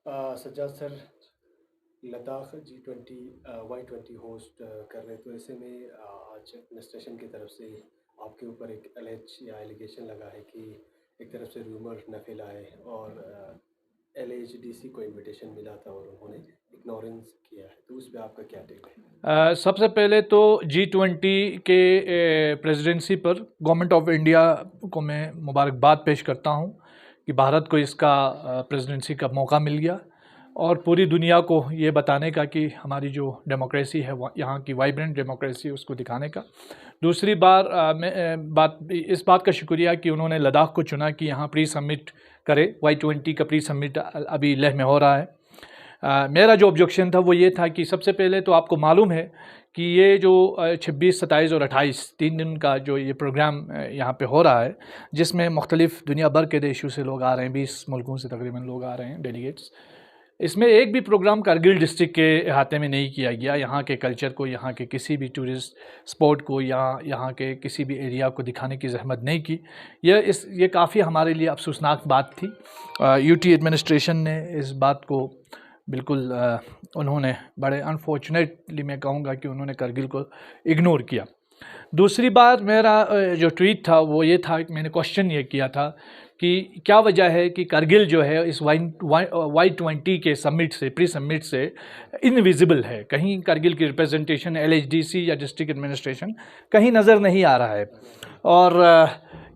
Sajjad sir, Ladakh G20 Y20 host कर रहे, तो ऐसे में आज एडमिनिस्ट्रेशन की तरफ से आपके ऊपर एक एलिगेशन लगा है कि एक तरफ से रूमर न फैलाए और LHDC को इनविटेशन मिला था और उन्होंने इग्नोरेंस किया है, तो उस पर आपका क्या टेक है? सबसे पहले तो G20 के प्रेसिडेंसी पर गवर्नमेंट ऑफ इंडिया को मैं मुबारकबाद पेश करता हूं कि भारत को इसका प्रेसिडेंसी का मौका मिल गया और पूरी दुनिया को ये बताने का कि हमारी जो डेमोक्रेसी है यहाँ की वाइब्रेंट डेमोक्रेसी उसको दिखाने का। दूसरी इस बात का शुक्रिया कि उन्होंने लद्दाख को चुना कि यहाँ प्री समिट करे। Y20 का प्री समिट अभी लेह में हो रहा है। मेरा जो ऑब्जेक्शन था वो ये था कि सबसे पहले तो आपको मालूम है कि ये जो 26, 27 और 28 3 दिन का जो ये प्रोग्राम यहाँ पे हो रहा है, जिसमें मुख्तलिफ़ दुनिया भर के देशों से लोग आ रहे हैं, 20 मुल्कों से तकरीबन लोग आ रहे हैं डेलीगेट्स। इसमें एक भी प्रोग्राम कारगिल डिस्ट्रिक्ट के अहाते में नहीं किया गया। यहाँ के कल्चर को, यहाँ के किसी भी टूरिस्ट स्पॉट को या यहाँ के किसी भी एरिया को दिखाने की जहमत नहीं की। ये काफ़ी हमारे लिए अफसोसनाक बात थी। यूटी एडमिनिस्ट्रेशन ने इस बात को बिल्कुल उन्होंने बड़े अनफॉर्चुनेटली मैं कहूँगा कि उन्होंने कारगिल को इग्नोर किया। दूसरी बात, मेरा जो ट्वीट था वो ये था कि मैंने क्वेश्चन ये किया था कि क्या वजह है कि कारगिल जो है इस Y20 के समिट से, प्री समिट से इनविजिबल है। कहीं कारगिल की रिप्रेजेंटेशन LHDC या डिस्ट्रिक्ट एडमिनिस्ट्रेशन कहीं नज़र नहीं आ रहा है। और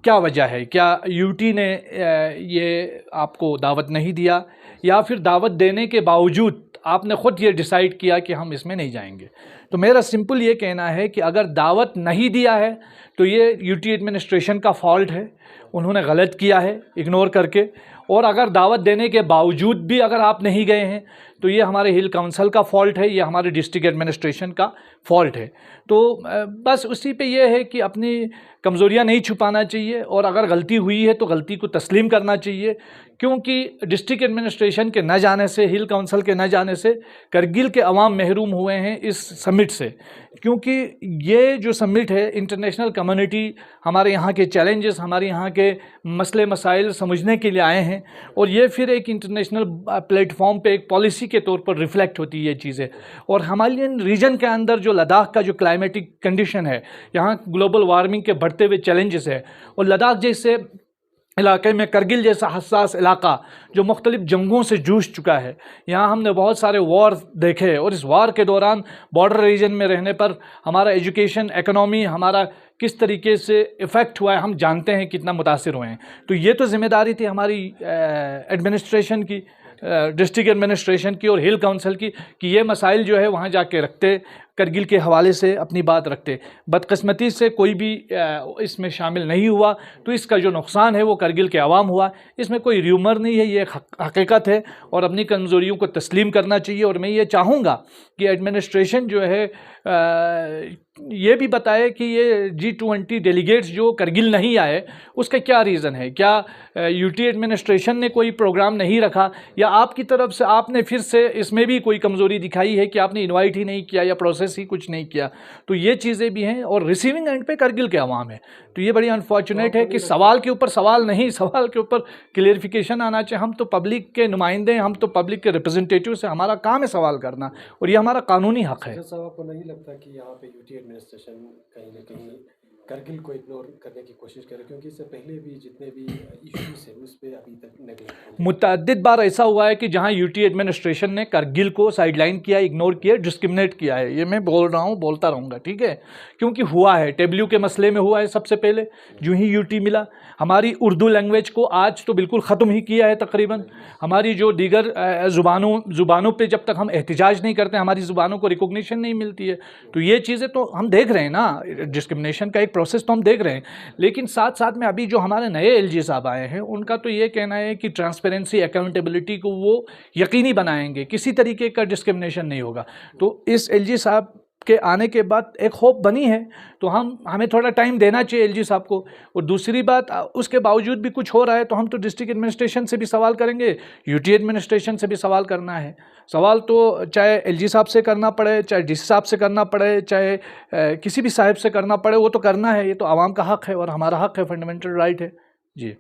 क्या वजह है? क्या यूटी ने ये आपको दावत नहीं दिया, या फिर दावत देने के बावजूद आपने ख़ुद ये डिसाइड किया कि हम इसमें नहीं जाएंगे? तो मेरा सिंपल ये कहना है कि अगर दावत नहीं दिया है तो ये यूटी एडमिनिस्ट्रेशन का फॉल्ट है, उन्होंने गलत किया है इग्नोर करके। और अगर दावत देने के बावजूद भी अगर आप नहीं गए हैं तो ये हमारे हिल काउंसिल का फॉल्ट है, ये हमारे डिस्ट्रिक्ट एडमिनिस्ट्रेशन का फॉल्ट है। तो बस उसी पे ये है कि अपनी कमज़ोरियाँ नहीं छुपाना चाहिए और अगर गलती हुई है तो गलती को तस्लीम करना चाहिए, क्योंकि डिस्ट्रिक्ट एडमिनिस्ट्रेशन के न जाने से, हिल काउंसिल के न जाने से कारगिल के अवाम महरूम हुए हैं इस समिट से। क्योंकि ये जो समिट है, इंटरनेशनल कम्युनिटी हमारे यहाँ के चैलेंजेस, हमारे यहाँ के मसले मसाइल समझने के लिए आए हैं और ये फिर एक इंटरनेशनल प्लेटफॉर्म पे एक पॉलिसी के तौर पर रिफ़्लेक्ट होती है ये चीज़ें। और हमारे रीजन के अंदर जो लद्दाख का जो क्लाइमेटिक कंडीशन है, यहाँ ग्लोबल वार्मिंग के बढ़ते हुए चैलेंजेस है, और लद्दाख जैसे इलाके में कारगिल जैसा हसास इलाका जो मुख्तलिफ जंगों से जूझ चुका है, यहाँ हमने बहुत सारे वॉर देखे और इस वॉर के दौरान बॉर्डर रीजन में रहने पर हमारा एजुकेशन, इकनॉमी हमारा किस तरीके से इफ़ेक्ट हुआ है, हम जानते हैं कितना मुतासिर हुए हैं। तो ये तो ज़िम्मेदारी थी हमारी एडमिनिस्ट्रेशन की, डिस्ट्रिक्ट एडमिनिस्ट्रेशन की और हिल काउंसिल की कि ये मसाइल जो है वहाँ जाके रखते, कारगिल के हवाले से अपनी बात रखते। बदकिस्मती से कोई भी इसमें शामिल नहीं हुआ, तो इसका जो नुकसान है वो कारगिल के अवाम हुआ। इसमें कोई र्यूमर नहीं है, ये हकीकत है और अपनी कमज़ोरियों को तस्लीम करना चाहिए। और मैं ये चाहूँगा कि एडमिनिस्ट्रेशन जो है ये भी बताए कि ये G20 डेलीगेट्स जो कारगिल नहीं आए उसका क्या रीज़न है। क्या यूटी एडमिनिस्ट्रेशन ने कोई प्रोग्राम नहीं रखा, या आपकी तरफ से आपने फिर से इसमें भी कोई कमज़ोरी दिखाई है कि आपने इनवाइट ही नहीं किया या प्रोसेस ही कुछ नहीं किया? तो ये चीज़ें भी हैं और रिसीविंग एंड पे कारगिल के अवाम है। तो ये बड़ी अनफॉर्चुनेट है कि सवाल के ऊपर सवाल नहीं, सवाल के ऊपर क्लियरिफिकेशन आना चाहिए। हम तो पब्लिक के नुमाइंदे हैं, हम तो पब्लिक के रिप्रेजेंटेटिव से, हमारा काम है सवाल करना और ये हमारा कानूनी हक़ है। साहब, आपको नहीं लगता कि यहाँ पे यूटी एडमिनिस्ट्रेशन कहीं ना कहीं कारगिल को इग्नोर करने की कोशिश करे, क्योंकि इससे पहले भी जितने भी इश्यूज हैं उस पर अभी तक नेगलेक्ट, मुतअद्दिद बार ऐसा हुआ है कि जहां यूटी एडमिनिस्ट्रेशन ने कारगिल को साइडलाइन किया, इग्नोर किया, डिस्क्रिमिनेट किया है। ये मैं बोल रहा हूँ, बोलता रहूँगा, ठीक है, क्योंकि हुआ है। टेबल्यू के मसले में हुआ है सबसे पहले, जो ही यूटी मिला। हमारी उर्दू लैंग्वेज को आज तो बिल्कुल ख़त्म ही किया है तकरीबन। हमारी जो दीगर ज़ुबानों पे जब तक हम एहतिजाज नहीं करते, हमारी ज़ुबानों को रिकॉग्निशन नहीं मिलती है। तो ये चीज़ें तो हम देख रहे हैं ना, डिस्क्रिमिनेशन का एक प्रोसेस तो हम देख रहे हैं। लेकिन साथ साथ में अभी जो हमारे नए LG साहब आए हैं, उनका तो ये कहना है कि ट्रांसपेरेंसी, अकाउंटेबिलिटी को वो यकीनी बनाएंगे, किसी तरीके का डिस्क्रिमिनेशन नहीं होगा। तो इस LG साहब के आने के बाद एक होप बनी है, तो हमें थोड़ा टाइम देना चाहिए LG साहब को। और दूसरी बात, उसके बावजूद भी कुछ हो रहा है तो हम तो डिस्ट्रिक्ट एडमिनिस्ट्रेशन से भी सवाल करेंगे, यूटी एडमिनिस्ट्रेशन से भी सवाल करना है। सवाल तो चाहे LG साहब से करना पड़े, चाहे DC साहब से करना पड़े, चाहे किसी भी साहब से करना पड़े, वो तो करना है। ये तो आवाम का हक़ है और हमारा हक़ है, फंडामेंटल राइट है। जी।